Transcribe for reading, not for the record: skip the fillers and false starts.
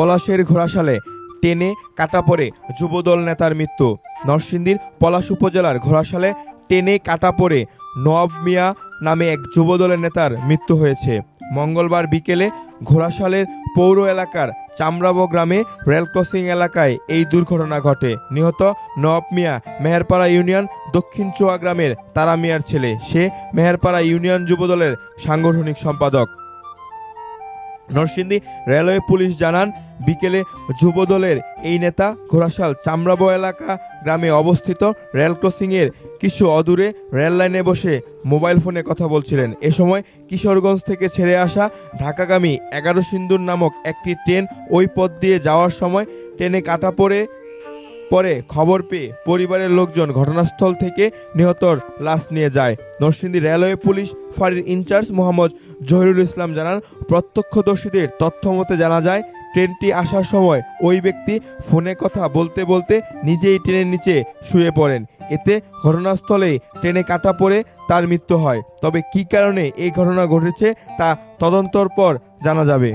পলাশের ঘোড়াশালে ট্রেনে কাটা পড়ে যুবদল নেতার মৃত্যু। নরসিংদীর পলাশ উপজেলার ঘোড়াশালে ট্রেনে কাটা পড়ে নওয়াব মিয়া নামে এক যুবদলের নেতার মৃত্যু হয়েছে। মঙ্গলবার বিকেলে ঘোড়াশালের পৌর এলাকার চামড়াবো গ্রামে রেল ক্রসিং এলাকায় এই দুর্ঘটনা ঘটে। নিহত নওয়াব মিয়া মেহেরপাড়া ইউনিয়ন দক্ষিণ চোয়া গ্রামের তারা মিয়ার ছেলে। সে মেহেরপাড়া ইউনিয়ন যুবদলের সাংগঠনিক সম্পাদক। নরসিংদী রেলওয়ে পুলিশ জানান, বিকেলে যুবদলের এই নেতা ঘোড়াশাল চামড়াবো এলাকা গ্রামে অবস্থিত রেল ক্রসিংয়ের কিছু অদূরে রেল লাইনে বসে মোবাইল ফোনে কথা বলছিলেন। এ সময় কিশোরগঞ্জ থেকে ছেড়ে আসা ঢাকাগামী 11 সিন্দুর নামক একটি ট্রেন ওই পথ দিয়ে যাওয়ার সময় ট্রেনে কাটা পরে খবর পেয়ে পরিবারের লোকজন ঘটনাস্থল থেকে নিহতর লাশ নিয়ে যায়। নরসিংদী রেলওয়ে পুলিশ ফাঁড়ির ইনচার্জ মোহাম্মদ জহিরুল ইসলাম জানান, প্রত্যক্ষদর্শীদের তথ্য মতে জানা যায়, ট্রেনটি আসার সময় ওই ব্যক্তি ফোনে কথা বলতে বলতে নিজেই ট্রেনের নিচে শুয়ে পড়েন। এতে ঘটনাস্থলেই ট্রেনে কাটা পড়ে তার মৃত্যু হয়। তবে কী কারণে এই ঘটনা ঘটেছে তা তদন্তর পর জানা যাবে।